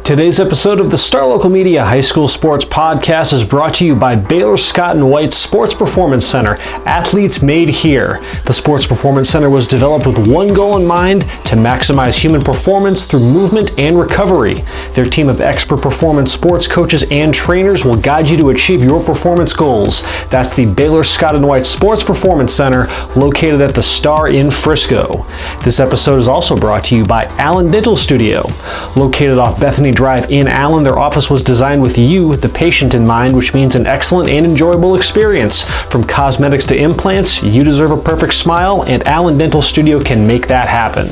Today's episode of the Star Local Media High School Sports Podcast is brought to you by Baylor Scott & White's Sports Performance Center, Athletes Made Here. The Sports Performance Center was developed with one goal in mind: to maximize human performance through movement and recovery. Their team of expert performance sports coaches and trainers will guide you to achieve your performance goals. That's the Baylor Scott & White Sports Performance Center, located at the Star in Frisco. This episode is also brought to you by Allen Dental Studio. Located off Bethany Drive in Allen, their office was designed with you, the patient, in mind, which means an excellent and enjoyable experience. From cosmetics to implants, you deserve a perfect smile, and Allen Dental Studio can make that happen.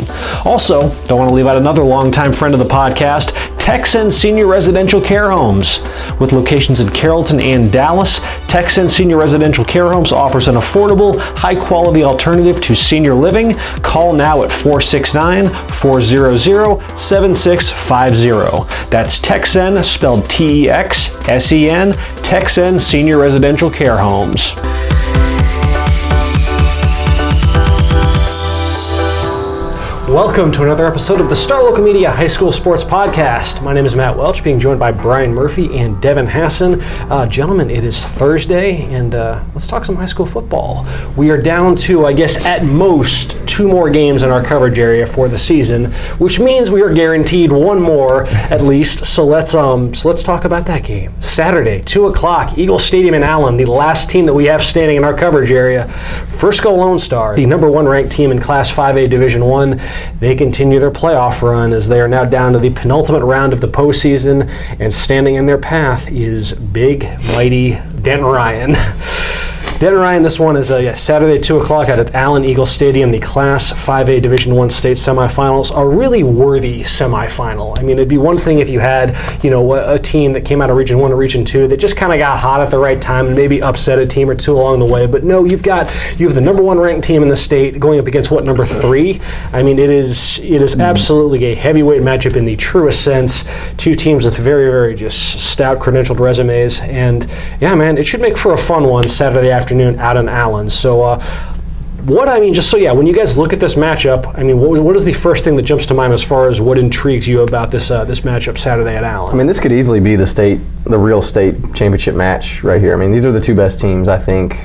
Also, don't want to leave out another longtime friend of the podcast, Texan Senior Residential Care Homes. With locations in Carrollton and Dallas, Texan Senior Residential Care Homes offers an affordable, high-quality alternative to senior living. Call now at 469-400-7650. That's Texan, spelled T-E-X-S-E-N, Texan Senior Residential Care Homes. Welcome to another episode of the Star Local Media High School Sports Podcast. My name is Matt Welch, being joined by Bryan Murphy and Devin Hasson. Gentlemen, it is Thursday, and let's talk some high school football. We are down to, I guess, at most 2 more games in our coverage area for the season, which means we are guaranteed one more at least. So let's talk about that game. Saturday, 2 o'clock, Eagle Stadium in Allen, the last team that we have standing in our coverage area. Frisco Lone Star, the number 1 ranked team in Class 5A Division I. They continue their playoff run as they are now down to the penultimate round of the postseason, and standing in their path is big, mighty Denton Ryan. Denton Ryan, this one is Saturday, 2 o'clock at Allen Eagle Stadium, the Class 5A Division I state semifinals. A really worthy semifinal. I mean, it'd be one thing if you had, a team that came out of Region 1 or Region 2 that just kind of got hot at the right time and maybe upset a team or two along the way. But no, you have the number 1 ranked team in the state going up against number 3? I mean, it is absolutely a heavyweight matchup in the truest sense. 2 teams with very, very just stout credentialed resumes. And yeah, man, it should make for a fun one Saturday afternoon out in Allen. So when you guys look at this matchup, I mean, what is the first thing that jumps to mind as far as what intrigues you about this matchup Saturday at Allen? I mean, this could easily be the real state championship match right here. I mean, these are the 2 best teams, I think,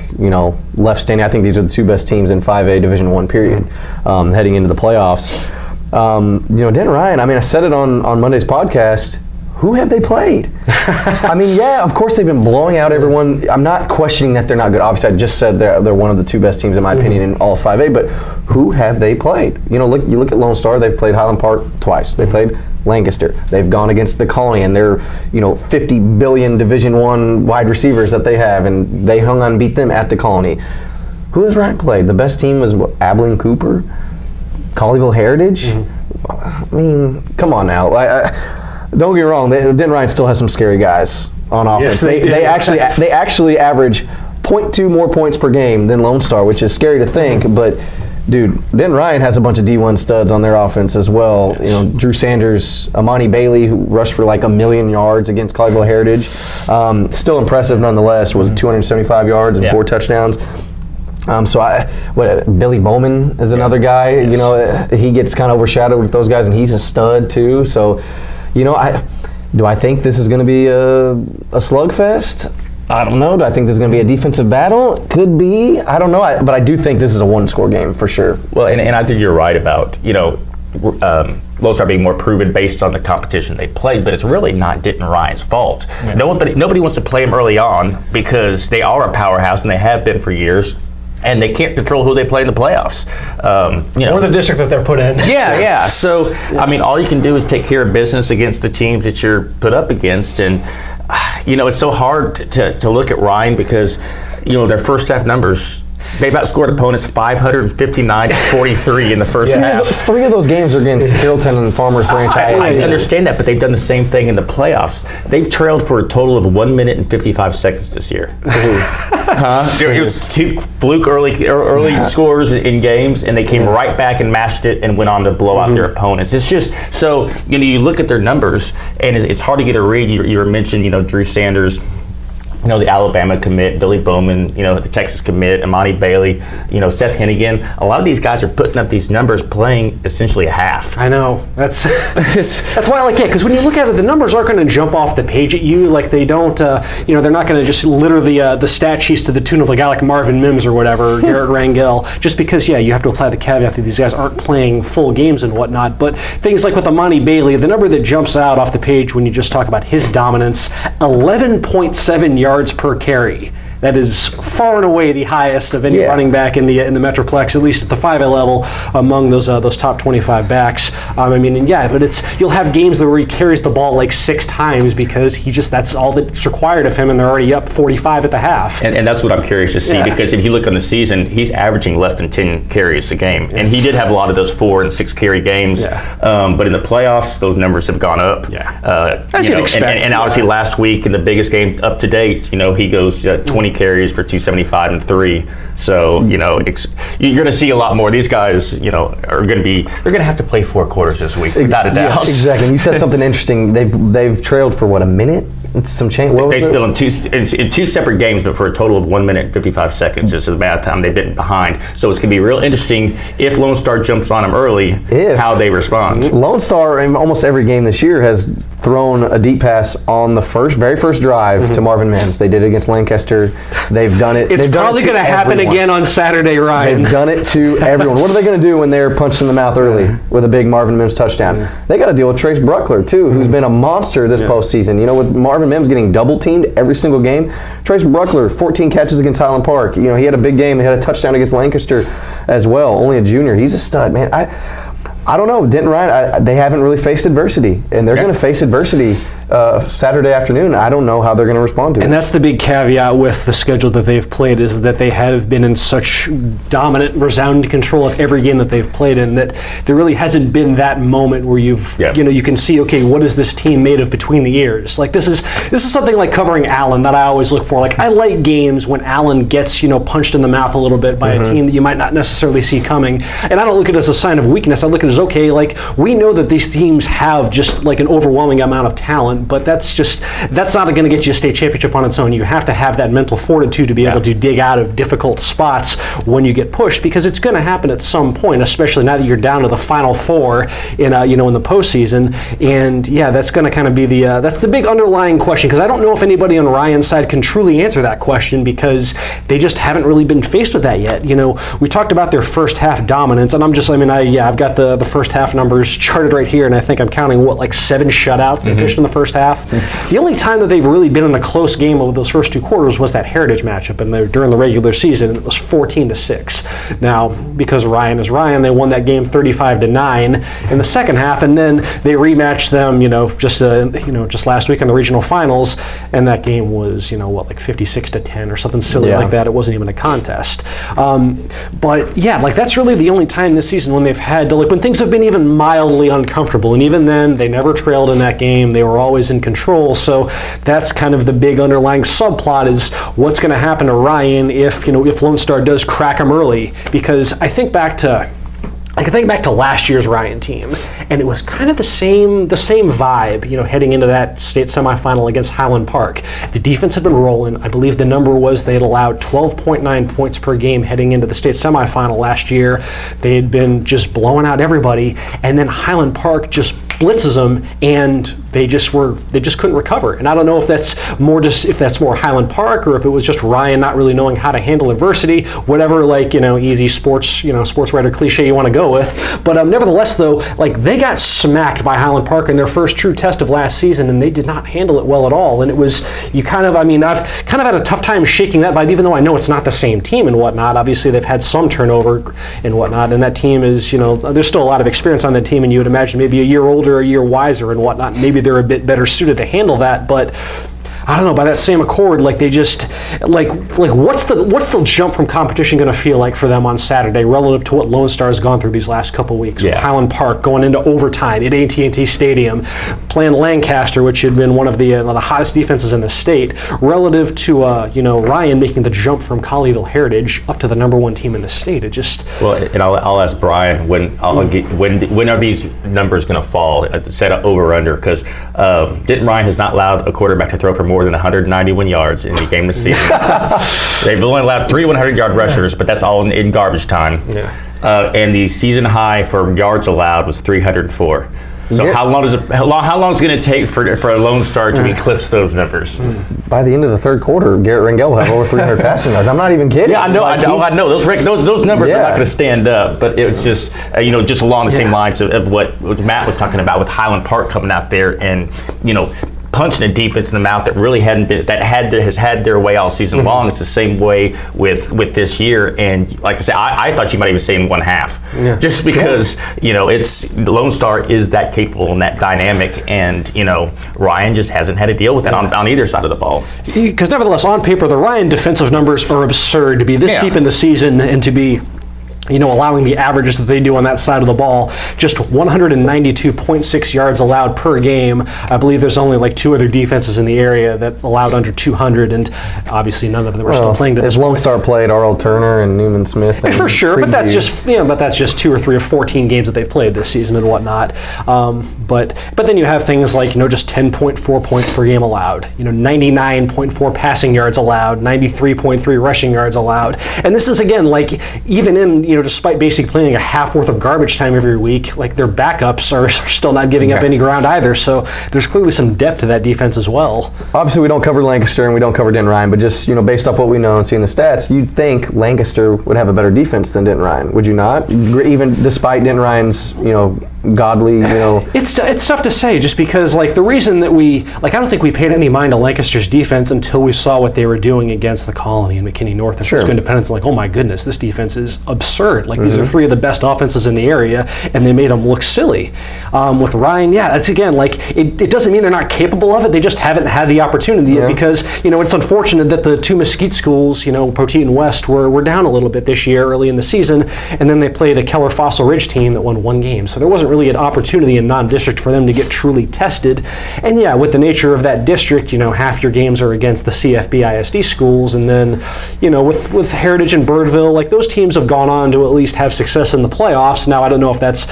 left standing. I think these are the 2 best teams in 5A Division I, period, heading into the playoffs. Denton Ryan, I mean, I said it on Monday's podcast. Who have they played? I mean, yeah, of course they've been blowing out everyone. I'm not questioning that they're not good. Obviously, I just said they're one of the 2 best teams in my opinion in all of 5A, but who have they played? You look at Lone Star, they've played Highland Park twice. They played Lancaster. They've gone against the Colony and their 50 billion Division I wide receivers that they have, and they hung on and beat them at the Colony. Who has Ryan played? The best team was Abilene Cooper, Colleyville Heritage. I mean, come on now. Don't get me wrong, Denton Ryan still has some scary guys on offense. Yes, they actually average 0.2 more points per game than Lone Star, which is scary to think, but dude, Denton Ryan has a bunch of D1 studs on their offense as well. Drew Sanders, Amani Bailey, who rushed for like 1,000,000 yards against Colleyville Heritage. Still impressive nonetheless, was 275 yards and 4 touchdowns. Billy Bowman is another guy. Yes. He gets kind of overshadowed with those guys, and he's a stud too. So, do I think this is going to be a slugfest? I don't know. Do I think this is going to be a defensive battle? Could be. I don't know. But I do think this is a 1-score game for sure. Well, and I think you're right about, Lone Star being more proven based on the competition they played, but it's really not Denton Ryan's fault. Yeah. Nobody wants to play him early on because they are a powerhouse and they have been for years. And they can't control who they play in the playoffs. Or the district that they're put in. Yeah. So, I mean, all you can do is take care of business against the teams that you're put up against. And, it's so hard to look at Ryan because, their first half numbers, they've outscored opponents 559-43 in the first half. 3 of those games are against Carrollton and Farmers Branch. I understand that, but they've done the same thing in the playoffs. They've trailed for a total of 1 minute and 55 seconds this year. It was 2 fluke early scores in games, and they came right back and matched it and went on to blow out their opponents. It's just so you look at their numbers, and it's hard to get a read. You mentioned Drew Sanders. the Alabama commit, Billy Bowman, the Texas commit, Imani Bailey, Seth Hennigan. A lot of these guys are putting up these numbers playing essentially a half. I know. That's why I like it, because when you look at it, the numbers aren't going to jump off the page at you. Like they don't, they're not going to just litter the stat sheets to the tune of a guy like Marvin Mims or whatever, Garrett Rangel, just because, you have to apply the caveat that these guys aren't playing full games and whatnot. But things like with Imani Bailey, the number that jumps out off the page when you just talk about his dominance, 11.7 yards per carry. That is far and away the highest of any running back in the Metroplex, at least at the 5A level, among those top 25 backs. But you'll have games where he carries the ball like 6 times because that's all that's required of him, and they're already up 45 at the half. And that's what I'm curious to see, because if you look on the season, he's averaging less than 10 carries a game, and he did have a lot of those 4 and 6 carry games. But in the playoffs, those numbers have gone up. As you'd expect. And obviously last week in the biggest game up to date, he goes 20 carries for 275 and 3. So you're going to see a lot more. These guys, they're going to have to play 4 quarters this week, without a doubt. Exactly. And you said something interesting. They've trailed for what, a minute? Some change. They've been in 2 separate games, but for a total of 1 minute and 55 seconds. This is the amount of time they've been behind. So it's going to be real interesting if Lone Star jumps on them early, how they respond. Lone Star in almost every game this year has thrown a deep pass on the very first drive to Marvin Mims. They did it against Lancaster. They've done it. It's probably going to happen again on Saturday, Ryan. They've done it to everyone. What are they going to do when they're punched in the mouth early with a big Marvin Mims touchdown? They got to deal with Trace Bruckler too, who's been a monster this postseason. With Marvin Mims getting double teamed every single game. Trace Bruckler, 14 catches against Highland Park. He had a big game. He had a touchdown against Lancaster as well. Only a junior. He's a stud, man. I don't know. Denton Ryan, they haven't really faced adversity, and they're going to face adversity Saturday afternoon. I don't know how they're going to respond to it. And that's the big caveat with the schedule that they've played, is that they have been in such dominant, resounding control of every game that they've played in, that there really hasn't been that moment where you can see, okay, what is this team made of between the ears? Like this is something like covering Allen that I always look for. Like I like games when Allen gets punched in the mouth a little bit by a team that you might not necessarily see coming. And I don't look at it as a sign of weakness. I look at it as, okay, like we know that these teams have just like an overwhelming amount of talent, but that's not going to get you a state championship on its own. You have to have that mental fortitude to be able to dig out of difficult spots when you get pushed, because it's going to happen at some point, especially now that you're down to the Final Four in the postseason. And that's going to kind of be that's the big underlying question, because I don't know if anybody on Ryan's side can truly answer that question, because they just haven't really been faced with that yet. We talked about their first half dominance, and I've got the first half numbers charted right here, and I think I'm counting 7 shutouts they fished in the first half. The only time that they've really been in a close game over those first 2 quarters was that Heritage matchup, and during the regular season it was 14-6. Now, because Ryan is Ryan, they won that game 35-9 in the second half, and then they rematched them, just last week in the regional finals, and that game was 56-10 or something silly like that. It wasn't even a contest. But that's really the only time this season when they've had to, when things have been even mildly uncomfortable, and even then they never trailed in that game. They were always in control. So that's kind of the big underlying subplot, is what's going to happen to Ryan if Lone Star does crack him early. Because I think back to last year's Ryan team, and it was kind of the same vibe, heading into that state semifinal against Highland Park. The defense had been rolling. I believe the number was they had allowed 12.9 points per game heading into the state semifinal last year. They had been just blowing out everybody, and then Highland Park just blitzes them, and they just couldn't recover. And I don't know if that's more Highland Park, or if it was just Ryan not really knowing how to handle adversity, whatever easy sports writer cliche you want to go with. But nevertheless, though, they got smacked by Highland Park in their first true test of last season, and they did not handle it well at all. And it was I've kind of had a tough time shaking that vibe, even though I know it's not the same team and whatnot. Obviously, they've had some turnover and whatnot, and that team is there's still a lot of experience on that team, and you would imagine maybe a year older, a year wiser and whatnot. Maybe they're a bit better suited to handle that, but I don't know, by that same accord, they just what's the jump from competition going to feel like for them on Saturday relative to what Lone Star has gone through these last couple weeks? With Highland Park going into overtime at AT&T Stadium, playing Lancaster, which had been one of the hottest defenses in the state, relative to Ryan making the jump from Collegial Heritage up to the #1 team in the state. It just and I'll ask Bryan when are these numbers going to fall? Set up over under, because Denton Ryan has not allowed a quarterback to throw for more than 191 yards in the game this season. They've only allowed 3 100-yard rushers, but that's all in garbage time. Yeah. And the season high for yards allowed was 304. So how long is it going to take for a Lone Star to eclipse those numbers? By the end of the third quarter, Garrett Rangel will have over 300 passing yards. I'm not even kidding. Yeah, I know. I know. Those numbers are not going to stand up. But it's just just along the same lines of what Matt was talking about with Highland Park coming out there and punching a defense in the mouth that really has had their way all season long. It's the same way with this year, and like I said, I thought you might even say in one half, just because it's Lone Star is that capable and that dynamic, and Ryan just hasn't had to deal with that on either side of the ball. Because nevertheless, on paper, the Ryan defensive numbers are absurd to be this deep in the season and to be allowing the averages that they do on that side of the ball, just 192.6 yards allowed per game. I believe there's only like 2 other defenses in the area that allowed under 200, and obviously none of them are still playing to this point. Lone Star played Arl Turner and Newman Smith. And for sure, but that's just 2 or 3 or 14 games that they've played this season and whatnot. But then you have things like just 10.4 points per game allowed, 99.4 passing yards allowed, 93.3 rushing yards allowed, and this is again like even in despite basically playing a half worth of garbage time every week, like their backups are still not giving up any ground either. So there's clearly some depth to that defense as well. Obviously, we don't cover Lancaster and we don't cover Denton Ryan, but just based off what we know and seeing the stats, you'd think Lancaster would have a better defense than Denton Ryan, would you not? Even despite Denton Ryan's godly. It's tough to say, just because the reason that I don't think we paid any mind to Lancaster's defense until we saw what they were doing against the Colony and McKinney North and Frisco Independence. Oh my goodness, this defense is absurd. These are 3 of the best offenses in the area, and they made them look silly. With Ryan, that's again it doesn't mean they're not capable of it. They just haven't had the opportunity yet, because it's unfortunate that the 2 Mesquite schools, Poteet and West, were down a little bit this year early in the season, and then they played a Keller Fossil Ridge team that won 1 game. So there wasn't really an opportunity in non-district for them to get truly tested. And with the nature of that district, half your games are against the CFB ISD schools, and then with Heritage and Birdville, those teams have gone on to at least have success in the playoffs. Now I don't know if that's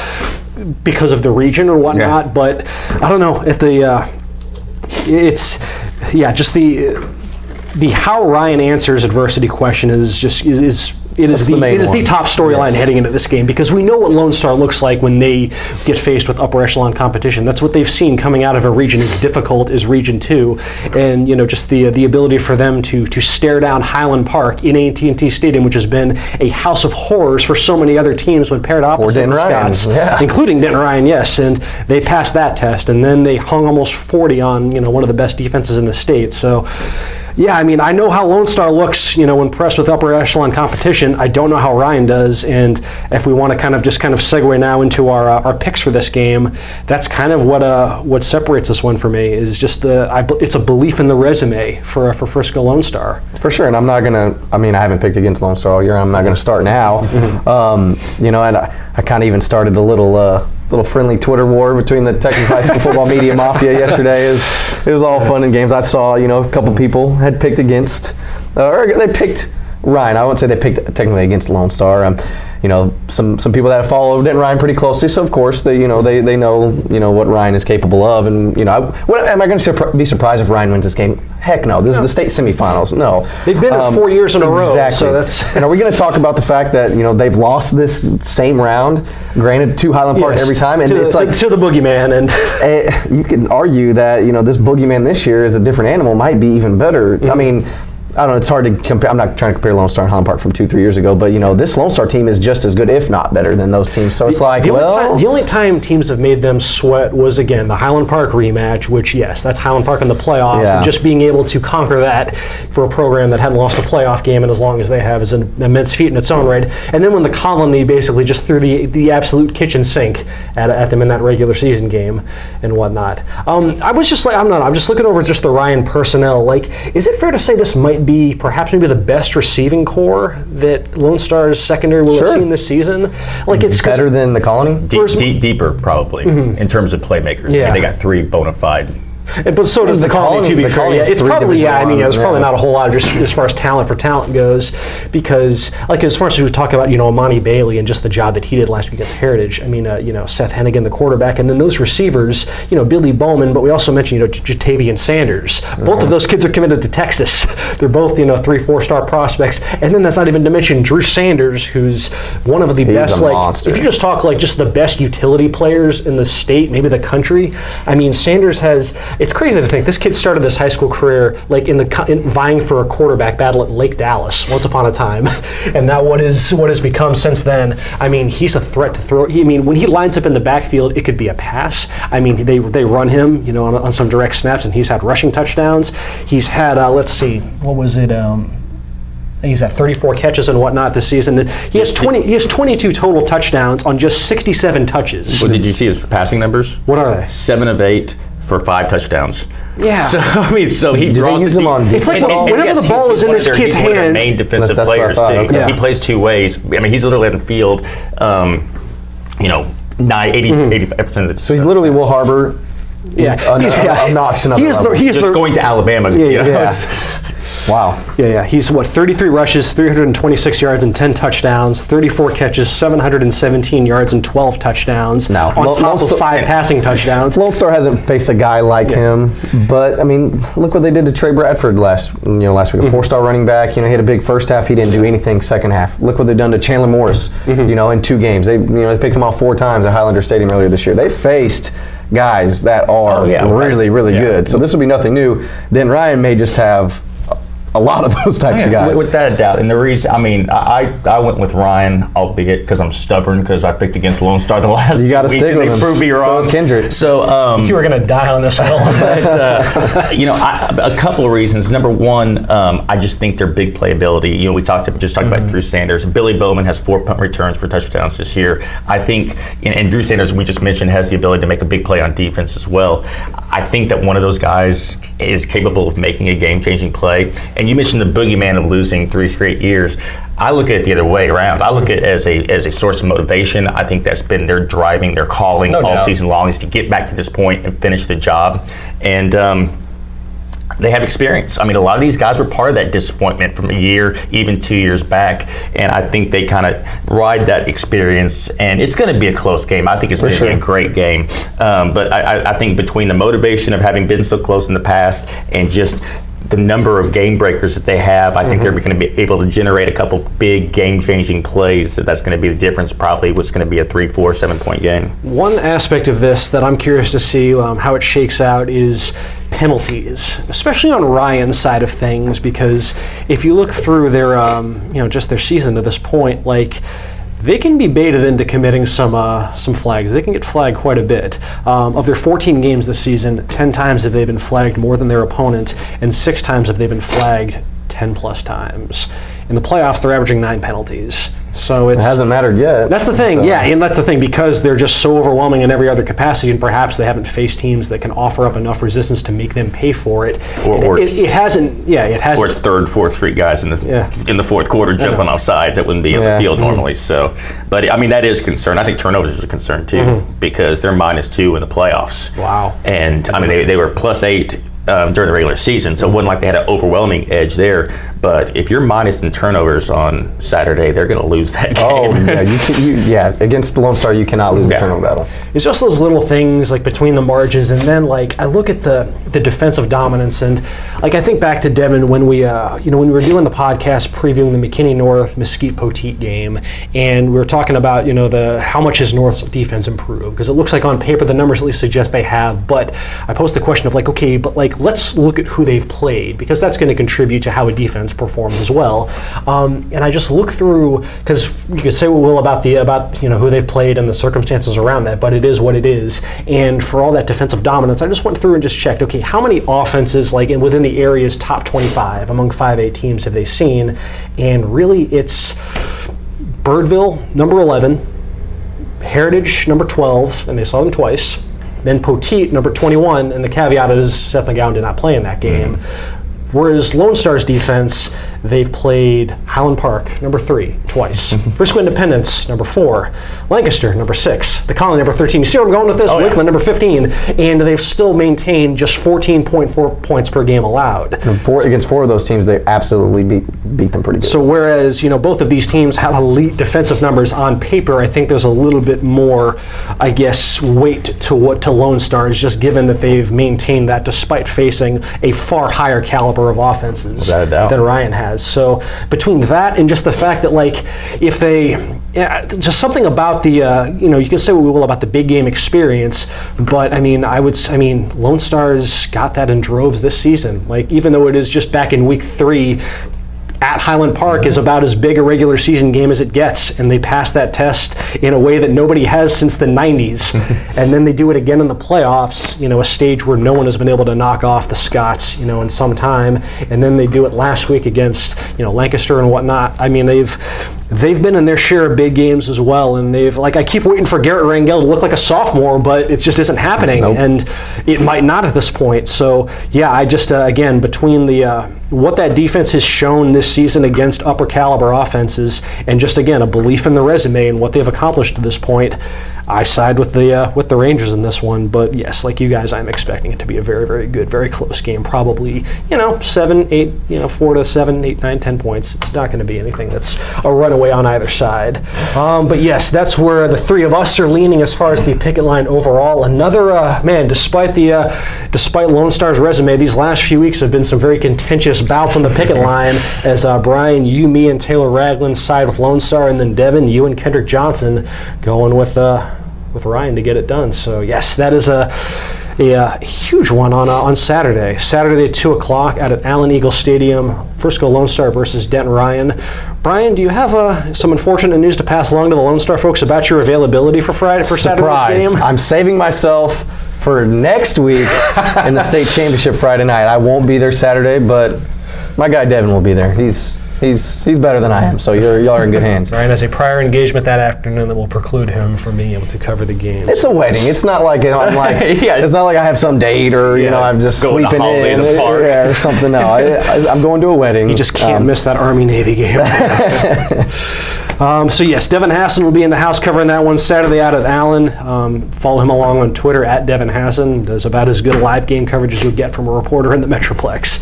because of the region or whatnot, but I don't know if just the how Ryan answers adversity question is the top storyline heading into this game, because we know what Lone Star looks like when they get faced with upper echelon competition. That's what they've seen coming out of a region as difficult as Region 2, and just the ability for them to stare down Highland Park in AT&T Stadium, which has been a house of horrors for so many other teams when paired opposite the Scots, including Denton Ryan, and they passed that test, and then they hung almost 40 on one of the best defenses in the state. So I know how Lone Star looks, when pressed with upper echelon competition. I don't know how Ryan does, and if we want to kind of segue now into our picks for this game, that's kind of what separates this one for me, is just it's a belief in the resume for Frisco Lone Star. For sure, and I'm not gonna. I haven't picked against Lone Star all year. I'm not gonna start now. And I kind of even started a little friendly Twitter war between the Texas high school football media mafia yesterday. It was all fun and games. I saw a couple people had picked against, or they picked Ryan. I wouldn't say they picked technically against Lone Star. Some people that follow Denton Ryan pretty closely, so of course they know what Ryan is capable of. And am I going to be surprised if Ryan wins this game? Heck no. This is the state semifinals. No, they've been there 4 years in a row. Exactly. So that's. And are we going to talk about the fact that they've lost this same round, granted to Highland Park every time, and it's to the boogeyman, and you can argue that this boogeyman this year is a different animal, might be even better. I don't know, it's hard to compare. I'm not trying to compare Lone Star and Highland Park from 2-3 years ago, but this Lone Star team is just as good, if not better, than those teams. So it's the only time teams have made them sweat was, again, the Highland Park rematch, which, that's Highland Park in the playoffs, and just being able to conquer that for a program that hadn't lost a playoff game in as long as they have is an immense feat in its own right. And then when the Colony basically just threw the absolute kitchen sink at them in that regular season game and whatnot. I'm just looking over just the Ryan personnel. Is it fair to say this might might be perhaps maybe the best receiving core that Lone Star's secondary will have seen this season. Like it's better than the Colony? Deeper, probably, in terms of playmakers. Yeah. I mean, they got 3 bona fide. But so does the Colony, to be fair. Yeah, it's probably, there's probably not a whole lot just as far as talent for talent goes, because, like, as far as we talk about, Amani Bailey and just the job that he did last week against Heritage, I mean, Seth Hennigan, the quarterback, and then those receivers, Billy Bowman, but we also mentioned, Jatavian Sanders. Both of those kids are committed to Texas. They're both, 3-4-star prospects. And then that's not even to mention Drew Sanders, who's one of the best, monster. If you just talk, just the best utility players in the state, maybe the country, I mean, Sanders has... It's crazy to think this kid started his high school career in vying for a quarterback battle at Lake Dallas once upon a time, and now what has become since then. I mean, he's a threat to throw. When he lines up in the backfield, it could be a pass. I mean, they run him, on some direct snaps, and he's had rushing touchdowns. He's had let's see, what was it? He's at 34 catches and whatnot this season. He has 22 total touchdowns on just 67 touches. Well, did you see his passing numbers? What are they? 7 of 8 for 5 touchdowns. Yeah. So he draws use him on it's like whenever the ball is in this kid's he's one of their hands. main defensive That's what I players thought, too. okay. He plays 2 ways. I mean, he's literally on the field. 85% of the. So he's literally Will Harbor. Yeah, a notch to another level. Just going to Alabama. Wow. Yeah. He's 33 rushes, 326 yards, and 10 touchdowns. 34 catches, 717 yards, and 12 touchdowns. Now, on top of 5 passing touchdowns. Lone Star hasn't faced a guy like him, but I mean, look what they did to Trey Bradford last week. A 4-star running back. He had a big first half. He didn't do anything second half. Look what they've done to Chandler Morris. In 2 games, they picked him off 4 times at Highlander Stadium earlier this year. They faced guys that are really good. So this will be nothing new. Denton Ryan may just have a lot of those types of guys. Without a doubt. And the reason, I went with Ryan, albeit because I'm stubborn, because I picked against Lone Star the last 2 weeks. You got to stick with they him. proved me wrong. So is Kendrick. So, you were going to die on this hill. But, a couple of reasons. Number one, I just think their big playability. We talked about Drew Sanders. Billy Bowman has 4 punt returns for touchdowns this year. I think, and Drew Sanders, we just mentioned, has the ability to make a big play on defense as well. I think that one of those guys is capable of making a game-changing play. And you mentioned the boogeyman of losing 3 straight years. I look at it the other way around. I look at it as a source of motivation. I think that's been their driving, their calling all season long, is to get back to this point and finish the job. And they have experience. A lot of these guys were part of that disappointment from a year, even 2 years back, and I think they kind of ride that experience, and it's going to be a close game. I think it's going to be a great game, but I think between the motivation of having been so close in the past and just the number of game breakers that they have, I think they're going to be able to generate a couple big game-changing plays. That's going to be the difference, probably what's going to be a 3, 4, 7-point game. One aspect of this that I'm curious to see how it shakes out is penalties, especially on Ryan's side of things, because if you look through their just their season to this point, they can be baited into committing some flags. They can get flagged quite a bit. Of their 14 games this season, 10 times have they been flagged more than their opponent, and 6 times have they been flagged 10 plus times. In the playoffs, they're averaging 9 penalties. So it hasn't mattered yet. That's the thing, and that's the thing, because they're just so overwhelming in every other capacity, and perhaps they haven't faced teams that can offer up enough resistance to make them pay for it. Or it hasn't. Or it's 3rd, 4th Street guys in the fourth quarter jumping off sides that wouldn't be on the field normally. So, but that is a concern. I think turnovers is a concern too, because they're -2 in the playoffs. Wow. And they were +8. During the regular season, so it wasn't like they had an overwhelming edge there. But if you're minus in turnovers on Saturday, they're going to lose that game. Against the Lone Star, you cannot lose the turnover battle. It's just those little things between the margins, and then I look at the defensive dominance, and I think back to Devin when we when we were doing the podcast previewing the McKinney North Mesquite Poteet game, and we were talking about how much has North's defense improved, because it looks like on paper the numbers at least suggest they have. But I posed the question of let's look at who they've played, because that's going to contribute to how a defense performs as well. And I just look through, because you could say what will about who they've played and the circumstances around that, but it is what it is. And for all that defensive dominance, I just went through and just checked, okay, how many offenses within the area's top 25 among 5A teams have they seen? And really it's Birdville, number 11, Heritage, number 12, and they saw them twice. Then Poteet, number 21, and the caveat is Seth McGowan did not play in that game. Whereas Lone Star's defense, they've played Highland Park, number 3, twice. Frisco Independence, number 4. Lancaster, number 6. The Colony, number 13. You see where I'm going with this? Lakeland, number 15. And they've still maintained just 14.4 points per game allowed. Against 4 of those teams, they absolutely beat them pretty good. So whereas, both of these teams have elite defensive numbers on paper, I think there's a little bit more, I guess, weight to Lone Stars, just given that they've maintained that despite facing a far higher caliber of offenses than Ryan has. So between that and just the fact that, if they, just something about the, you can say what we will about the big game experience, but Lone Stars got that in droves this season. Even though it is just back in week 3, at Highland Park is about as big a regular season game as it gets, and they passed that test in a way that nobody has since the 90s. And then they do it again in the playoffs, a stage where no one has been able to knock off the Scots, in some time. And then they do it last week against, Lancaster and whatnot. They've been in their share of big games as well, and they've, I keep waiting for Garrett Rangel to look like a sophomore, but it just isn't happening, and it might not at this point. So, yeah, I just, again, between the what that defense has shown this season against upper caliber offenses, and just, again, a belief in the resume and what they've accomplished to this point, I side with the Rangers in this one. But yes, like you guys, I'm expecting it to be a very, very good, very close game. Probably, 7, 8, 4 to 7, 8, 9, 10 points. It's not going to be anything that's a runaway on either side. But yes, that's where the 3 of us are leaning as far as the picket line overall. Another despite Lone Star's resume, these last few weeks have been some very contentious bouts on the picket line. As Bryan, you, me, and Taylor Ragland side with Lone Star, and then Devin, you and Kendrick Johnson going with Ryan to get it done. So yes, that is a huge one on Saturday. Saturday at 2 o'clock out at Allen Eagle Stadium, Frisco Lone Star versus Denton Ryan. Bryan, do you have some unfortunate news to pass along to the Lone Star folks about your availability for Saturday's game? I'm saving myself for next week in the state championship Friday night. I won't be there Saturday, but my guy Devin will be there. He's better than I am, so y'all are in good hands. Ryan has a prior engagement that afternoon that will preclude him from being able to cover the game. It's a wedding. It's not like it's not like I have some date or I'm just sleeping in the park. or something. No, I'm going to a wedding. You just can't miss that Army-Navy game. So yes, Devin Hasson will be in the house covering that one Saturday out at Allen. Follow him along on Twitter at Devin Hasson. Does about as good a live game coverage as you'll get from a reporter in the Metroplex.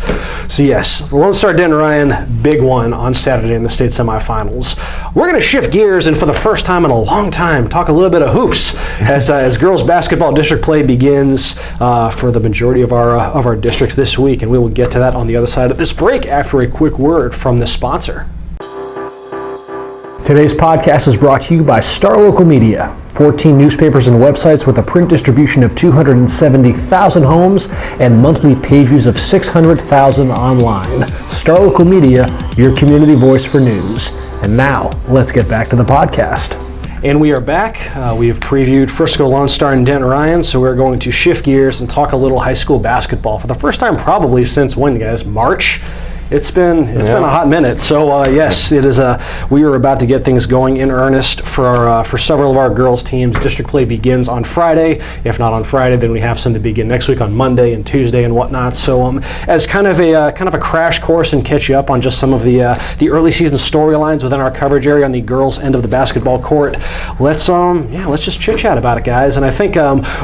So yes, the Lone Star Denton Ryan, big one on Saturday in the state semifinals. We're going to shift gears and for the first time in a long time talk a little bit of hoops as girls basketball district play begins for the majority of our districts this week, and we will get to that on the other side of this break after a quick word from the sponsor. Today's podcast is brought to you by Star Local Media. 14 newspapers and websites with a print distribution of 270,000 homes and monthly page views of 600,000 online. Star Local Media, your community voice for news. And now, let's get back to the podcast. And we are back. We have previewed Frisco Lone Star and Denton Ryan, so we're going to shift gears and talk a little high school basketball for the first time probably since when, guys? March? It's been a hot minute. So yes, it is. We are about to get things going in earnest for several of our girls teams. District play begins on Friday. If not on Friday, then we have some to begin next week on Monday and Tuesday and whatnot. So as kind of a crash course and catch you up on just some of the early season storylines within our coverage area on the girls' end of the basketball court. Let's just chit chat about it, guys. And I think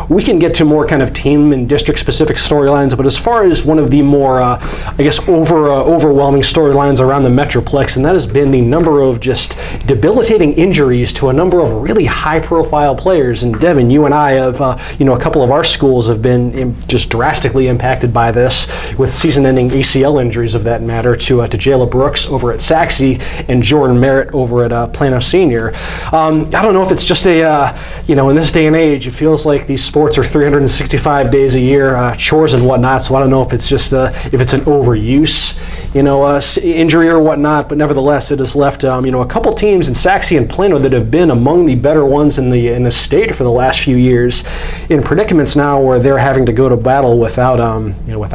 we can get to more kind of team and district specific storylines. But as far as one of the more overwhelming storylines around the Metroplex, and that has been the number of just debilitating injuries to a number of really high-profile players. And Devin, you and I have, a couple of our schools have been just drastically impacted by this, with season-ending ACL injuries of that matter to Jayla Brooks over at Saxe and Jordan Merritt over at Plano Senior. I don't know if it's just in this day and age, it feels like these sports are 365 days a year, chores and whatnot. So I don't know if it's just if it's an overuse injury or whatnot, but nevertheless, it has left a couple teams in Saxe and Plano that have been among the better ones in the state for the last few years in predicaments now where they're having to go to battle without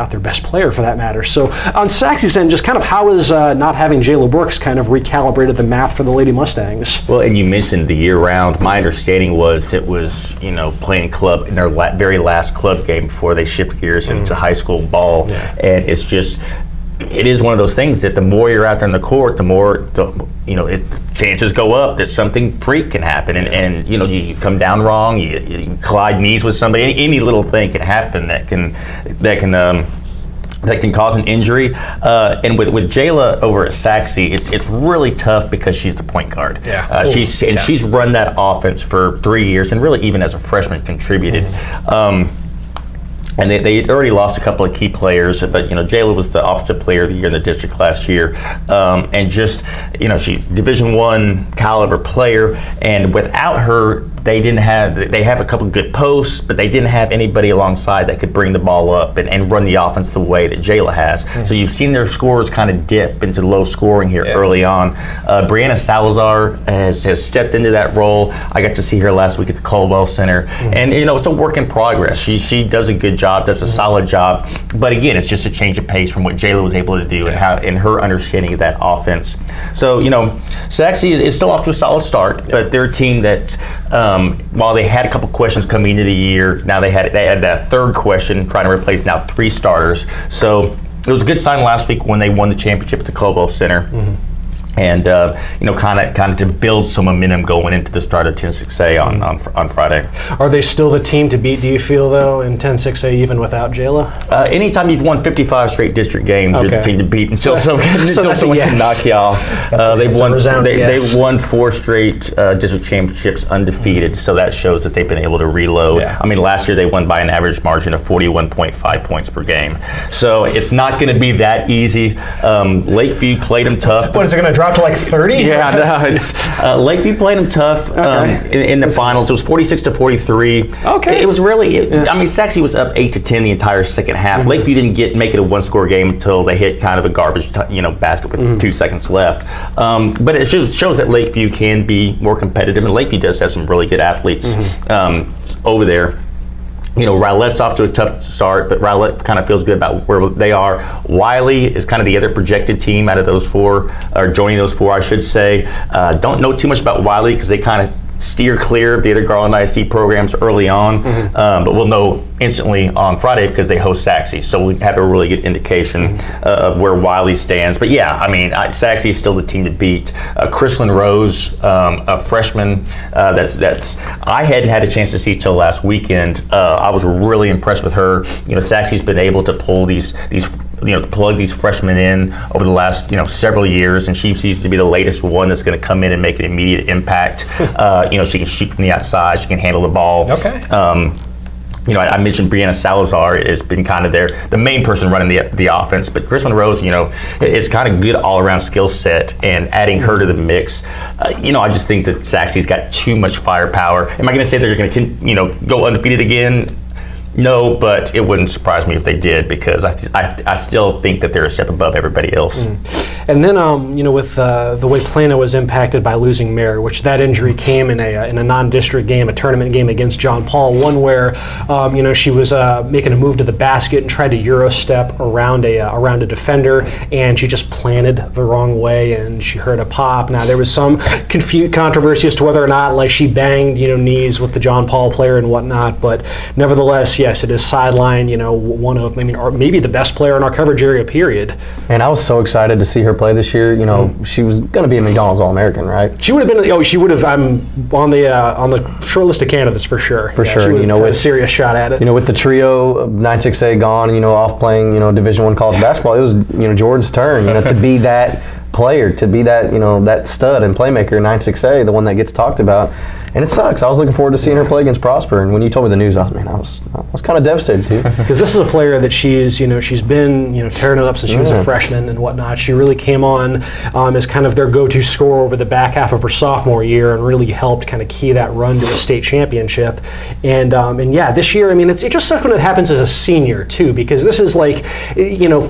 their best player for that matter. So on Saxe's end, just kind of how is not having Jayla Brooks kind of recalibrated the math for the Lady Mustangs? Well, and you mentioned the year round. My understanding was it was playing club in their very last club game before they shift gears into high school ball, and it's just it is one of those things that the more you're out there in the court, the more chances go up that something freak can happen, and you come down wrong, you collide knees with somebody, any little thing can happen that can cause an injury. And with Jayla over at Saxe, it's really tough because she's the point guard. Yeah. She's run that offense for 3 years, and really even as a freshman contributed. And they already lost a couple of key players, but Jayla was the offensive player of the year in the district last year, and just she's Division I caliber player, and without her, they have a couple of good posts, but they didn't have anybody alongside that could bring the ball up and run the offense the way that Jayla has. So you've seen their scores kind of dip into low scoring here early on. Brianna Salazar has stepped into that role. I got to see her last week at the Caldwell Center, and it's a work in progress. She does a good job, does a solid job, but again, it's just a change of pace from what Jayla was able to do and her understanding of that offense. So Saxe is still off to a solid start, but they're a team that. While they had a couple questions coming into the year, now they had that third question trying to replace now 3 starters. So it was a good sign last week when they won the championship at the Caldwell Center. And kind of to build some momentum going into the start of 10-6A on Friday. Are they still the team to beat, do you feel, though, in 10-6A even without Jayla? Anytime you've won 55 straight district games, you're the team to beat until someone can knock you off. They've won 4 straight district championships undefeated, so that shows that they've been able to reload. Yeah. I mean, last year they won by an average margin of 41.5 points per game. So it's not going to be that easy. Lakeview played them tough. What, is it going to drop to like 30? Yeah, no, it's Lakeview played them tough in the finals. It was 46-43. Okay. It was really, I mean, Saxe was up 8-10 the entire second half. Lakeview didn't make it a one-score game until they hit kind of a garbage, basket with 2 seconds left. But it shows that Lakeview can be more competitive, and Lakeview does have some really good athletes over there. Rolette's off to a tough start, but Rolette kind of feels good about where they are. Wiley is kind of the other projected team out of those 4, or joining those 4, I should say. Don't know too much about Wiley because they kind of steer clear of the other Garland ISD programs early on, but we'll know instantly on Friday because they host Saxe, so we have a really good indication of where Wiley stands. But yeah, I mean, Saxe is still the team to beat. Chrislyn Rose, a freshman that's I hadn't had a chance to see till last weekend. I was really impressed with her. Saxe's been able to pull these plug these freshmen in over the last several years, and she seems to be the latest one that's going to come in and make an immediate impact. She can shoot from the outside, she can handle the ball. Okay. I mentioned Brianna Salazar has been kind of the main person running the offense, but Chrislyn Rose, is kind of good all-around skill set, and adding her to the mix, I just think that Saxe's got too much firepower. Am I going to say they're going to go undefeated again? No, but it wouldn't surprise me if they did, because I still think that they're a step above everybody else. And then, with the way Plano was impacted by losing Mare, which that injury came in a non-district game, a tournament game against John Paul, one where she was making a move to the basket and tried to Euro step around a defender, and she just planted the wrong way, and she heard a pop. Now there was some controversy as to whether or not she banged knees with the John Paul player and whatnot, but nevertheless, yes, it is sidelined. One of maybe the best player in our coverage area, period. And I was so excited to see her play this year. She was going to be a McDonald's All-American, right? She would have been. She would have. I'm on the short list of candidates for sure. For sure. She would have had a serious shot at it. With the trio of 9-6A gone, off playing, Division I college basketball, it was, George's turn, to be that player, to be that, that stud and playmaker in 9-6A, the one that gets talked about. And it sucks. I was looking forward to seeing her play against Prosper, and when you told me the news, I was kind of devastated too. Because this is a player that she's been tearing it up since she was a freshman and whatnot. She really came on as kind of their go-to scorer over the back half of her sophomore year, and really helped kind of key that run to a state championship. And this year, it just sucks when it happens as a senior too, because this is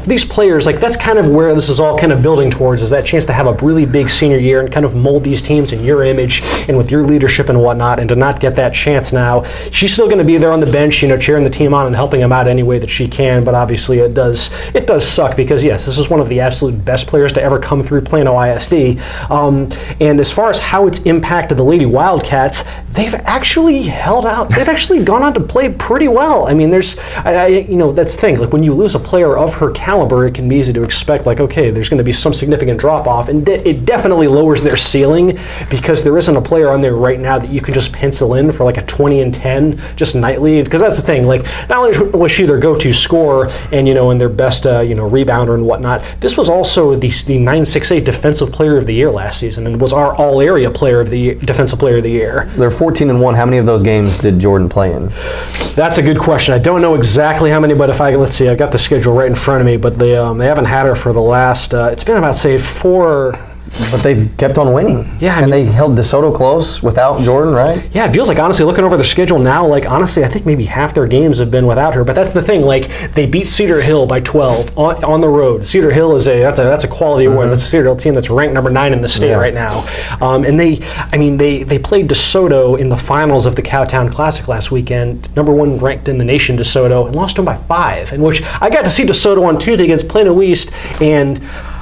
these players, that's kind of where this is all kind of building towards, is that chance to have a really big senior year and kind of mold these teams in your image and with your leadership and and whatnot, and to not get that chance now. She's still going to be there on the bench, cheering the team on and helping them out any way that she can, but obviously it does suck because, yes, this is one of the absolute best players to ever come through Plano ISD. And as far as how it's impacted the Lady Wildcats, they've actually held out. They've actually gone on to play pretty well. I mean, that's the thing. Like, when you lose a player of her caliber, it can be easy to expect, like, okay, there's going to be some significant drop-off, and it definitely lowers their ceiling because there isn't a player on there right now that you can just pencil in for like a 20-10 just nightly. Because that's the thing. Like, not only was she their go-to scorer and and their best rebounder and whatnot, this was also the 9-6A Defensive Player of the Year last season, and was our all-area Defensive Player of the Year. They're 14-1. How many of those games did Jordan play in? That's a good question. I don't know exactly how many, but let's see, I've got the schedule right in front of me, but they haven't had her for the last, it's been about, say, 4... But they've kept on winning. Yeah, and they held DeSoto close without Jordan, right? Yeah, it feels like, honestly, looking over their schedule now, like, honestly, I think maybe half their games have been without her. But that's the thing, like, they beat Cedar Hill by 12 on the road. Cedar Hill is that's a quality award. That's a Cedar Hill team that's ranked number 9 in the state right now. And they played DeSoto in the finals of the Cowtown Classic last weekend, number 1 ranked in the nation, DeSoto, and lost them by 5. In which I got to see DeSoto on Tuesday against Plano East, and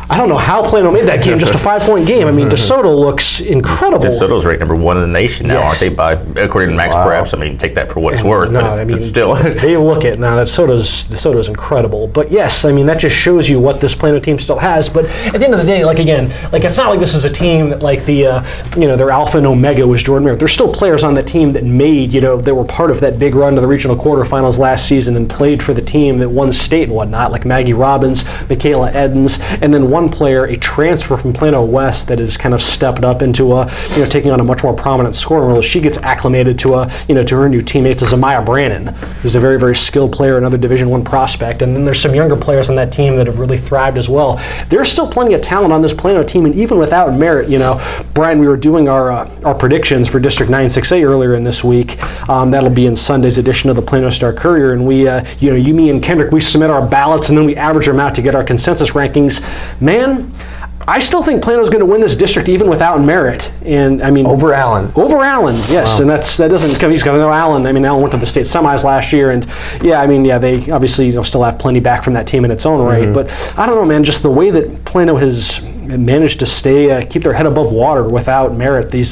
I don't know how Plano made that game just a 5-point game. I mean, DeSoto looks incredible. DeSoto's ranked number 1 in the nation now, aren't they? According to Max Preps. I mean, take that for what it's worth. No, but it's still. They look it now. DeSoto's incredible. But yes, I mean, that just shows you what this Plano team still has. But at the end of the day, like, again, like, it's not like this is a team that, like, their alpha and omega was Jordan Merritt. There's still players on that team that that were part of that big run to the regional quarterfinals last season and played for the team that won state and whatnot, like Maggie Robbins, Michaela Edens, and then one player, a transfer from Plano West, that has kind of stepped up into taking on a much more prominent scoring role as she gets acclimated to her new teammates, as Amaya Brannon, who's a very, very skilled player, another Division I prospect. And then there's some younger players on that team that have really thrived as well. There's still plenty of talent on this Plano team, and even without Merritt, Bryan, we were doing our predictions for District 9-6A earlier in this week. That'll be in Sunday's edition of the Plano Star Courier, and we, you, me, and Kendrick, we submit our ballots, and then we average them out to get our consensus rankings. Man, I still think Plano's going to win this district even without Merritt, and I mean over Allen. Yes, wow. And that doesn't come. He's going to know Allen. I mean, Allen went to the state semis last year, and they obviously still have plenty back from that team in its own right. But I don't know, man. Just the way that Plano has managed to keep their head above water without Merritt these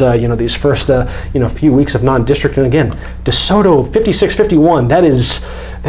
first few weeks of non-district, and again, DeSoto 56-51. That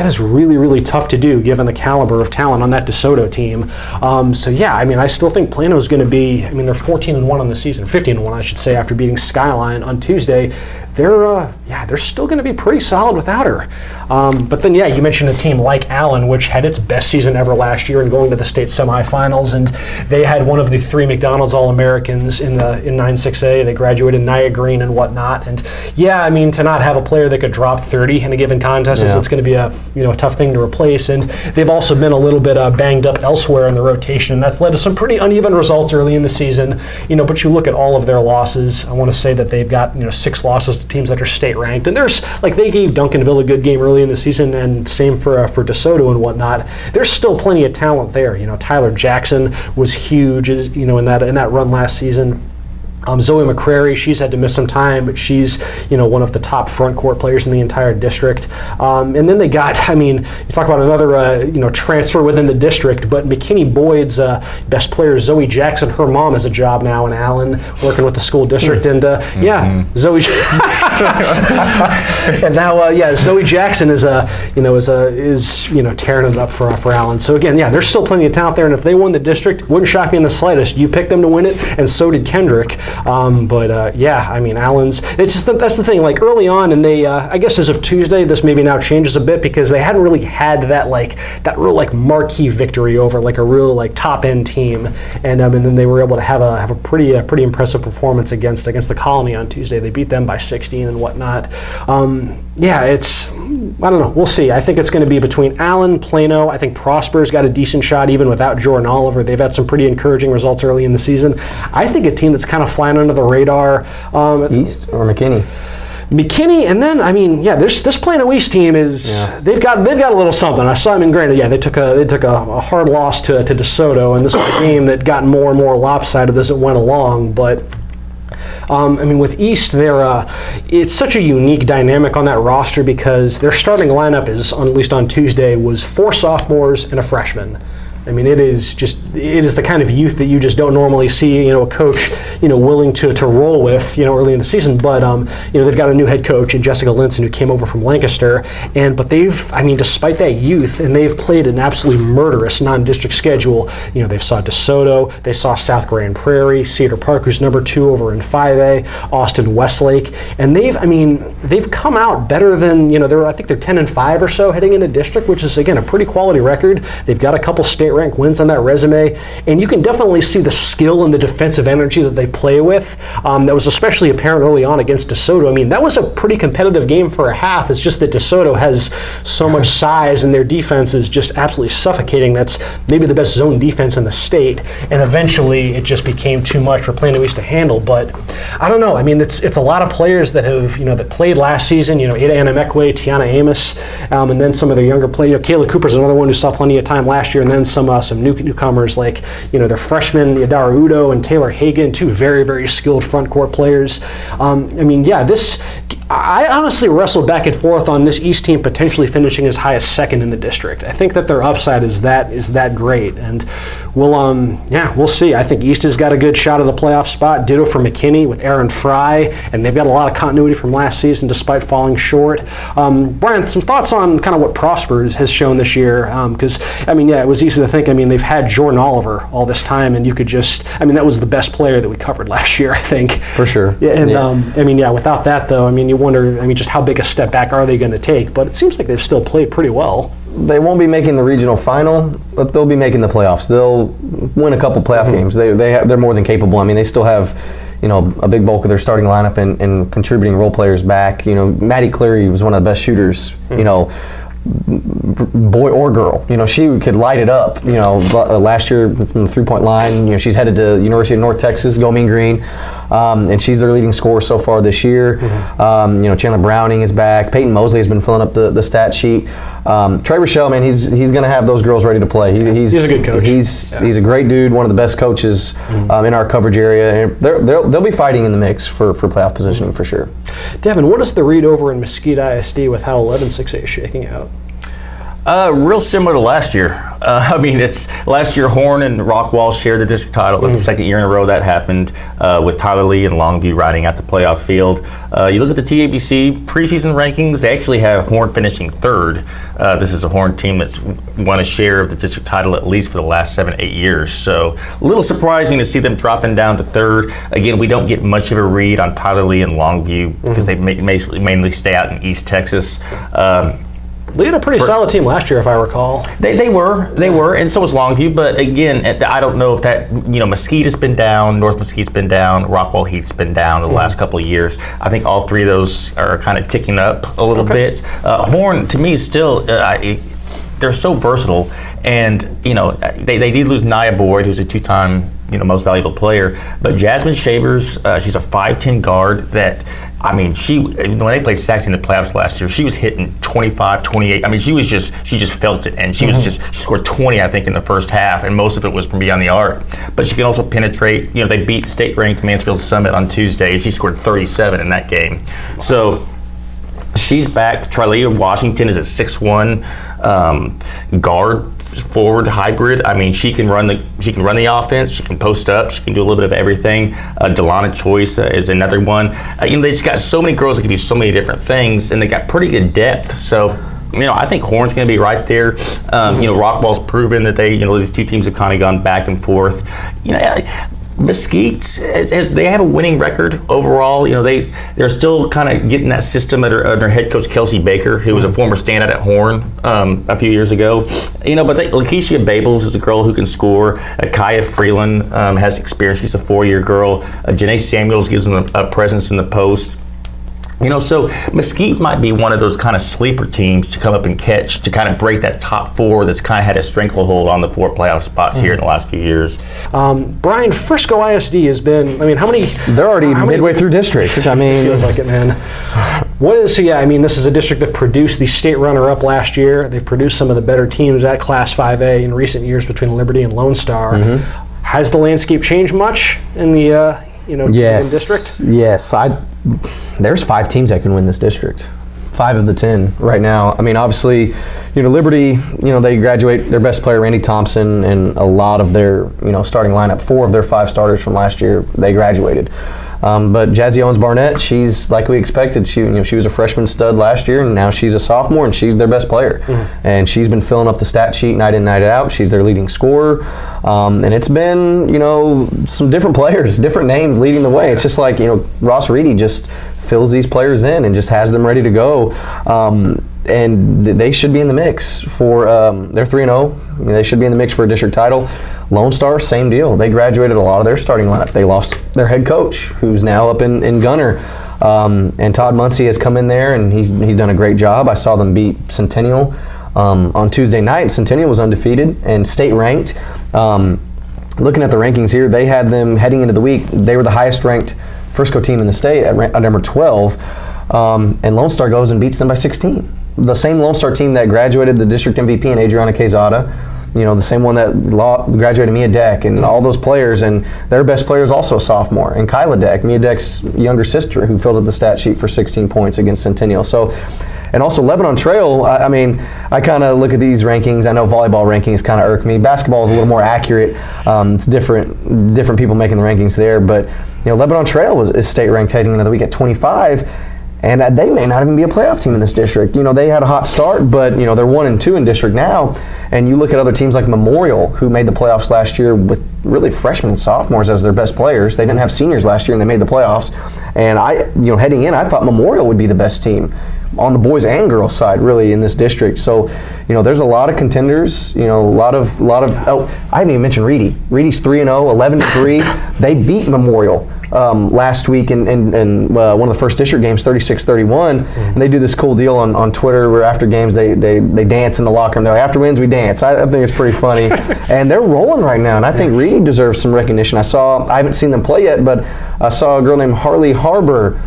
is really, really tough to do given the caliber of talent on that DeSoto team. I still think Plano is going to be, they're 14-1 on the season, 15-1 I should say, after beating Skyline on Tuesday. They're still going to be pretty solid without her. But then, you mentioned a team like Allen, which had its best season ever last year and going to the state semifinals, and they had one of the 3 McDonald's All-Americans in 9-6A. They graduated Nia Green and whatnot. And to not have a player that could drop 30 in a given contest, it's going to be a tough thing to replace. And they've also been a little bit banged up elsewhere in the rotation, and that's led to some pretty uneven results early in the season. But you look at all of their losses. I want to say that they've got 6 losses to teams that are state ranked, and there's they gave Duncanville a good game early in the season, and same for DeSoto and whatnot. There's still plenty of talent there. Tyler Jackson was huge, in that run last season. Zoe McCrary, she's had to miss some time, but she's, one of the top front court players in the entire district. And then they got, you talk about another, transfer within the district, but McKinney Boyd's best player, Zoe Jackson, her mom has a job now in Allen, working with the school district, and Zoe, and now, Zoe Jackson is tearing it up for Allen. So again, there's still plenty of talent there, and if they won the district, wouldn't shock me in the slightest. You picked them to win it, and so did Kendrick. Allen's, it's just that's the thing, like early on, and they, I guess as of Tuesday, this maybe now changes a bit because they hadn't really had that real marquee victory over a real top end team, and then they were able to have a pretty impressive performance against the Colony on Tuesday. They beat them by 16 and whatnot. I don't know. We'll see. I think it's going to be between Allen, Plano. I think Prosper's got a decent shot even without Jordan Oliver. They've had some pretty encouraging results early in the season. I think a team that's kind of flying under the radar. East or McKinney? McKinney, and then this Plano East team is they've got a little something. I saw. Granted, they took a hard loss to DeSoto, and this was a game that got more and more lopsided as it went along, but. I mean, with East, it's such a unique dynamic on that roster because their starting lineup is, at least on Tuesday, was 4 sophomores and a freshman. I mean, it is the kind of youth that you just don't normally see, a coach, willing to roll with, early in the season. But, they've got a new head coach in Jessica Linson who came over from Lancaster. But despite that youth, and they've played an absolutely murderous non-district schedule. They saw DeSoto, they saw South Grand Prairie, Cedar Park, who's number 2 over in 5A, Austin Westlake. And they've come out better than, I think they're 10-5 or so heading into district, which is, again, a pretty quality record. They've got a couple state rank wins on that resume, and you can definitely see the skill and the defensive energy that they play with. That was especially apparent early on against DeSoto. I mean, that was a pretty competitive game for a half. It's just that DeSoto has so much size and their defense is just absolutely suffocating. That's maybe the best zone defense in the state, and eventually it just became too much for Plano East to handle. But I don't know. I mean, it's a lot of players that have that played last season. Ada Anamekwe, Tiana Amos, and then some of their younger players. Kayla Cooper's another one who saw plenty of time last year, and then some newcomers like their freshmen Yadara Udo and Taylor Hagan, 2 very, very skilled front court players. I honestly wrestled back and forth on this East team potentially finishing as high as 2nd in the district. I think that their upside is that great, and we'll see. I think East has got a good shot at the playoff spot. Ditto for McKinney with Aaron Fry, and they've got a lot of continuity from last season despite falling short. Bryan, some thoughts on kind of what Prosper has shown this year? Because it was easy to think. They've had Jordan Oliver all this time, and you could that was the best player that we covered last year, I think. For sure. Yeah, and without that though, you wonder, just how big a step back are they going to take? But it seems like they've still played pretty well. They won't be making the regional final, but they'll be making the playoffs. They'll win a couple playoff games. They're more than capable. They still have, a big bulk of their starting lineup and contributing role players back. Maddie Cleary was one of the best shooters. Boy or girl, she could light it up. Last year from the 3-point line, she's headed to University of North Texas, go Mean Green, and she's their leading scorer so far this year. Chandler Browning is back. Peyton Mosley has been filling up the stat sheet. Trey Rochelle, man, he's going to have those girls ready to play. He's a good coach. He's a great dude, one of the best coaches in our coverage area. And they'll be fighting in the mix for playoff positioning for sure. Devin, what is the read over in Mesquite ISD with how 11-6A is shaking out? Real similar to last year. It's last year Horn and Rockwall shared the district title. That's the 2nd year in a row that happened, with Tyler Lee and Longview riding out the playoff field. You look at the TABC preseason rankings, they actually have Horn finishing 3rd. This is a Horn team that's won a share of the district title at least for the last 7-8 years. So a little surprising to see them dropping down to 3rd. Again, we don't get much of a read on Tyler Lee and Longview because they mainly stay out in East Texas. They had a pretty solid team last year, if I recall. They were, and so was Longview. But again, I don't know if that, Mesquite has been down, North Mesquite's been down, Rockwall Heath's been down the last couple of years. I think all 3 of those are kind of ticking up a little bit. Horn, to me, is still, they're so versatile. And, they did lose Nia Boyd, who's a 2-time, most valuable player. But Jasmine Shavers, she's a 5'10" guard that, when they played Saxon in the playoffs last year, she was hitting 25, 28. She just felt it. And she she scored 20, I think, in the first half. And most of it was from beyond the arc. But she can also penetrate. They beat state-ranked Mansfield Summit on Tuesday. She scored 37 in that game. So she's back. Trilea Washington is a 6'1" guard forward hybrid. She can run the offense. She can post up. She can do a little bit of everything. Delana Choice is another one. They just got so many girls that can do so many different things, and they got pretty good depth. So, I think Horn's going to be right there. Rockwall's proven that these 2 teams have kind of gone back and forth. Mesquite, as they have a winning record overall, they're still kind of getting that system under their head coach Kelsey Baker, who was a former standout at Horn a few years ago. But Lakeisha Babels is a girl who can score. Kaya Freeland has experience. She's a 4-year girl. Janae Samuels gives them a presence in the post. So Mesquite might be one of those kind of sleeper teams to come up and catch, to kind of break that top 4 that's kind of had a stranglehold on the 4 playoff spots here in the last few years. Bryan, Frisco ISD has been, how many? They're already midway through districts. Feels like it, man. This is a district that produced the state runner-up last year. They've produced some of the better teams at Class 5A in recent years between Liberty and Lone Star. Has the landscape changed much in the to win district? Yes. There's 5 teams that can win this district. 5 of the 10 right now. I mean, obviously, Liberty, they graduate their best player, Randy Thompson, and a lot of their, starting lineup. 4 of their 5 starters from last year, they graduated. But Jazzy Owens-Barnett, she's like we expected. She was a freshman stud last year, and now she's a sophomore, and she's their best player. Mm-hmm. And she's been filling up the stat sheet night in, night out. She's their leading scorer. And it's been, some different players, different names leading the way. It's just like, Ross Reedy just fills these players in and just has them ready to go. And they should be in the mix for, they're 3-0. They should be in the mix for a district title. Lone Star, same deal. They graduated a lot of their starting lineup. They lost their head coach, who's now up in Gunner. And Todd Muncie has come in there, and he's done a great job. I saw them beat Centennial on Tuesday night. Centennial was undefeated and state ranked. Looking at the rankings here, they had them heading into the week. They were the highest ranked Frisco team in the state at number 12. And Lone Star goes and beats them by 16. The same Lone Star team that graduated the district MVP in Adriana Quezada, the same one that graduated Mia Deck and all those players, and their best player is also a sophomore, and Kyla Deck, Mia Deck's younger sister, who filled up the stat sheet for 16 points against Centennial. So, and also Lebanon Trail, I kind of look at these rankings. I know volleyball rankings kind of irk me. Basketball is a little more accurate. It's different people making the rankings there, but Lebanon Trail is state ranked heading into the week at 25. And they may not even be a playoff team in this district. They had a hot start, but they're 1-2 in district now. And you look at other teams like Memorial, who made the playoffs last year with really freshmen and sophomores as their best players. They didn't have seniors last year, and they made the playoffs. And heading in, I thought Memorial would be the best team on the boys and girls side, really, in this district. So, there's a lot of contenders. A lot of. Oh, I haven't even mentioned Reedy. Reedy's 3-0, 11-3. They beat Memorial last week in one of the first district games, 36-31. And they do this cool deal on Twitter where after games they dance in the locker room. They're like, after wins we dance. I think it's pretty funny. And they're rolling right now, and I think Reedy deserves some recognition. I haven't seen them play yet, but I saw a girl named Harley Harbor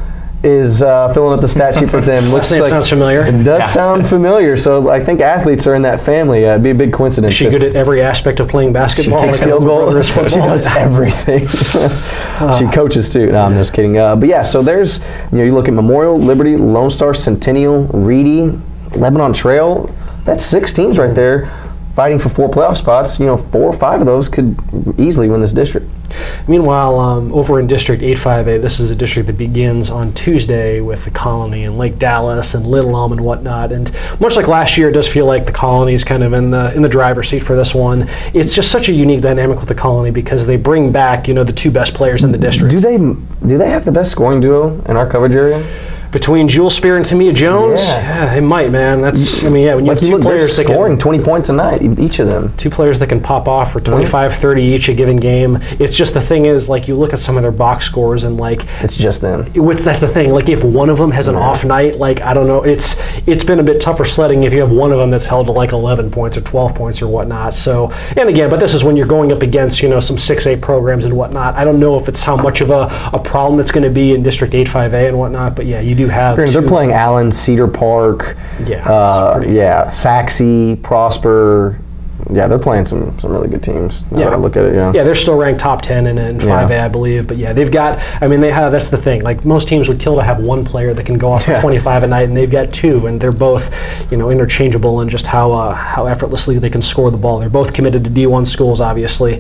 is filling up the stat sheet for them. Looks like sounds familiar. It does sound familiar. So I think athletes are in that family. It'd be a big coincidence. Is she good at every aspect of playing basketball? She kicks field goal. She does everything. She coaches too. No, I'm just kidding. But yeah, so there's you look at Memorial, Liberty, Lone Star, Centennial, Reedy, Lebanon Trail. That's 6 teams right there fighting for 4 playoff spots. 4 or 5 of those could easily win this district. Meanwhile, over in District 8-5A, this is a district that begins on Tuesday with the Colony and Lake Dallas and Little Elm and whatnot. And much like last year, it does feel like the Colony is kind of in the driver's seat for this one. It's just such a unique dynamic with the Colony because they bring back the 2 best players in the district. Do they have the best scoring duo in our coverage area? Between Jewel Spear and Tamia Jones? Yeah, they might, man. When you have 2 players that scoring 20 points a night, each of them. 2 players that can pop off for 25, 30 each a given game. It's just the thing is, you look at some of their box scores and it's just them. That's the thing. If one of them has an off night, I don't know, it's been a bit tougher sledding if you have one of them that's held to 11 points or 12 points or whatnot. So, and again, but this is when you're going up against, some 6A programs and whatnot. I don't know if it's how much of a problem it's going to be in District 8-5A and whatnot, but yeah, you do have. They're playing Allen, Cedar Park, Saxe, Prosper. Yeah, they're playing some really good teams. Now that I look at it, yeah, they're still ranked top 10 in 5A, I believe. But yeah, they've got. That's the thing. Most teams would kill to have one player that can go off for 25 a night, and they've got 2, and they're both, interchangeable in just how effortlessly they can score the ball. They're both committed to D1 schools, obviously.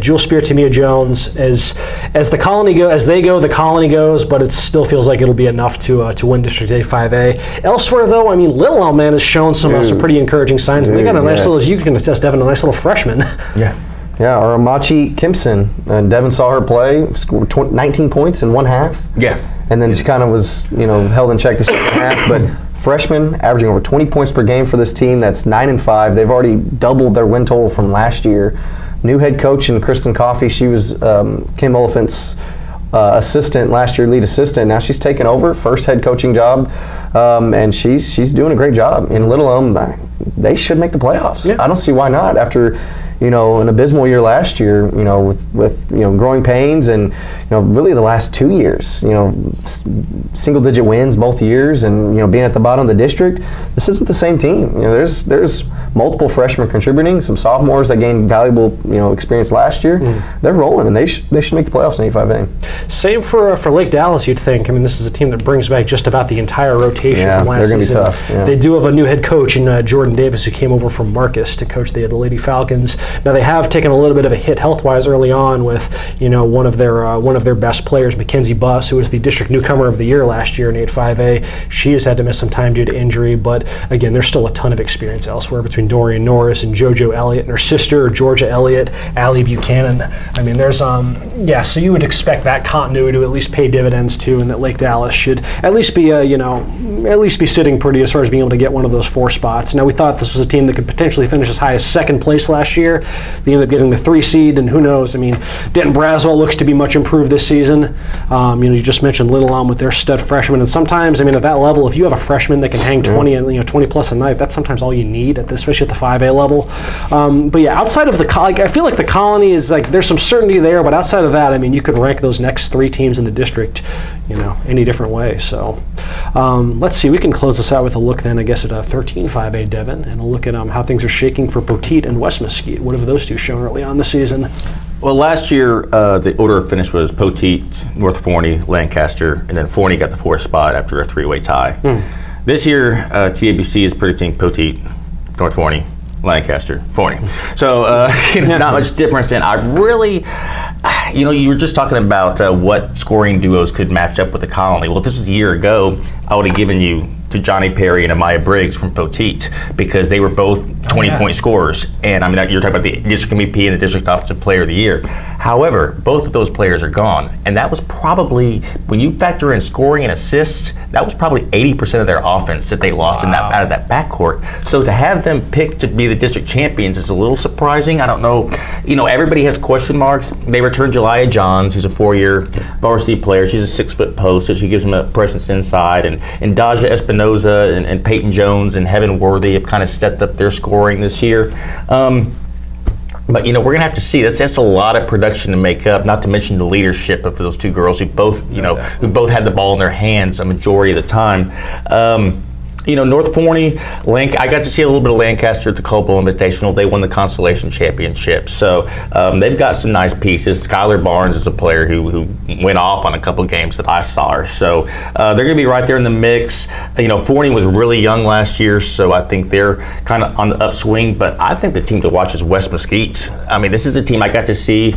Jewel Spear, Tamia Jones, as the Colony the Colony goes, but it still feels like it'll be enough to win District 8-5A. Elsewhere, though, Little Elm has shown some pretty encouraging signs, and they got a nice little. You can attest, Devin, a nice little freshman. Yeah, or Amachi Kimpson. And Devin saw her play, scored 19 points in 1 half. Yeah. And then she kind of was, held in check the second half. But freshman, averaging over 20 points per game for this team. That's 9-5. They've already doubled their win total from last year. New head coach in Kristen Coffey. She was Kim Oliphant's assistant last year, lead assistant. Now she's taken over, first head coaching job, and she's doing a great job. In Little Elm, they should make the playoffs. Yeah. I don't see why not. After an abysmal year last year, with growing pains, and really the last 2 years, single-digit wins both years, and being at the bottom of the district. This isn't the same team. There's multiple freshmen contributing, some sophomores that gained valuable experience last year. They're rolling, and they should make the playoffs in 8-5A. Same for Lake Dallas, you'd think. I mean, this is a team that brings back just about the entire rotation from last they're going to be season. tough. Yeah. They do have a new head coach in Jordan Davis, who came over from Marcus to coach the Lady Falcons. Now, they have taken a little bit of a hit health-wise early on with one of their best players, Mackenzie Buss, who was the district newcomer of the year last year in 8-5A. She has had to miss some time due to injury, but again, there's still a ton of experience elsewhere between Dorian Norris and JoJo Elliott and her sister, Georgia Elliott, Allie Buchanan. I mean, there's so you would expect that continuity to at least pay dividends too, and that Lake Dallas should at least be sitting pretty as far as being able to get one of those 4 spots. Now, we thought this was a team that could potentially finish as high as 2nd place last year. They ended up getting the 3 seed, and who knows? I mean, Denton Braswell looks to be much improved this season. You just mentioned Little Elm with their stud freshman, and sometimes, I mean, at that level, if you have a freshman that can hang 20 and 20 plus a night, that's sometimes all you need, especially at the 5A level. But yeah, outside of I feel like the Colony is there's some certainty there, but outside of that, I mean, you could rank those next 3 teams in the district, any different way. So let's see. We can close this out with a look then, I guess, at 13 5A, Devin, and a look at how things are shaking for Poteet and West Mesquite. What have those two shown early on the season? Well, last year, the order of finish was Poteet, North Forney, Lancaster, and then Forney got the 4th spot after a 3-way tie. This year, TABC is predicting Poteet, North Forney, Lancaster, Forney. So not much difference. And I really, you were just talking about what scoring duos could match up with the Colony. Well, if this was a year ago, I would have given you to Johnny Perry and Amaya Briggs from Poteet, because they were both 20-point scorers. And I mean, you're talking about the district MVP and the district offensive player of the year. However, both of those players are gone. And that was probably, when you factor in scoring and assists, that was probably 80% of their offense that they lost out of that backcourt. So to have them picked to be the district champions is a little surprising. I don't know. Everybody has question marks. They returned Jelia Johns, who's a 4-year varsity player. She's a 6-foot post, so she gives them a presence inside. And Daja Espinosa and Peyton Jones and Heaven Worthy have kind of stepped up their scoring this year. But we're going to have to see. That's a lot of production to make up. Not to mention the leadership of those 2 girls who both had the ball in their hands a majority of the time. North Forney, I got to see a little bit of Lancaster at the Coldwell Invitational. They won the Consolation Championship. So they've got some nice pieces. Skylar Barnes is a player who went off on a couple games that I saw her. So they're going to be right there in the mix. Forney was really young last year, so I think they're kind of on the upswing. But I think the team to watch is West Mesquite. I mean, this is a team I got to see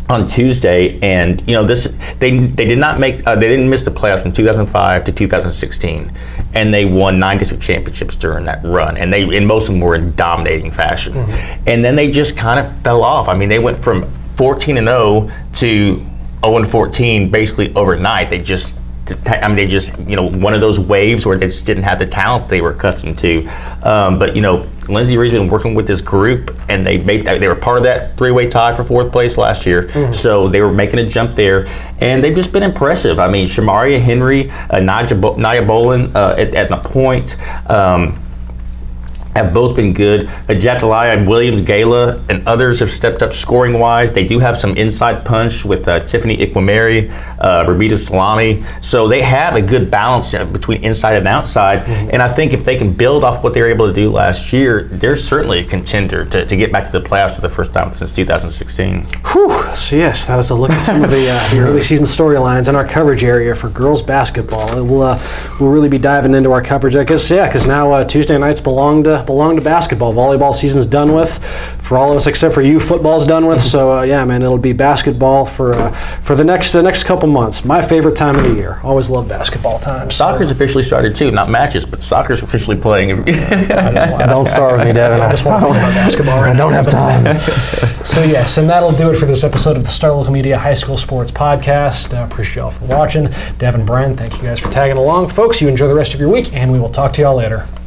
on Tuesday, and they didn't miss the playoffs from 2005 to 2016, and they won 9 district championships during that run, and most of them were in dominating fashion. And then they just kind of fell off. I mean, they went from 14-0 to 0-14 basically overnight. They just one of those waves where they just didn't have the talent they were accustomed to. But Lindsay Reed's been working with this group, and they were part of that 3-way tie for 4th place last year. So they were making a jump there, and they've just been impressive. I mean, Shamaria Henry, Nia Bolin at the point. Have both been good. Jatalia Williams, Gala, and others have stepped up scoring-wise. They do have some inside punch with Tiffany Ikwameri, Rabita Salami. So they have a good balance between inside and outside. And I think if they can build off what they were able to do last year, they're certainly a contender to get back to the playoffs for the first time since 2016. Whew. So yes, that was a look at some of the early season storylines in our coverage area for girls basketball. And we'll really be diving into our coverage, I guess, because now Tuesday nights belong to basketball. Volleyball season's done with for all of us except for you. Football's done with. So it'll be basketball for the next couple months. My favorite time of the year. Always love basketball time. Soccer's officially started too, not matches, but soccer's officially playing. Don't start with me, Devin. I just want to talk about basketball right now. I don't have time. So yes, and that'll do it for this episode of the Star Local Media High School Sports Podcast. Appreciate y'all for watching. Devin, Bryan, thank you guys for tagging along. Folks, you enjoy the rest of your week, and we will talk to y'all later.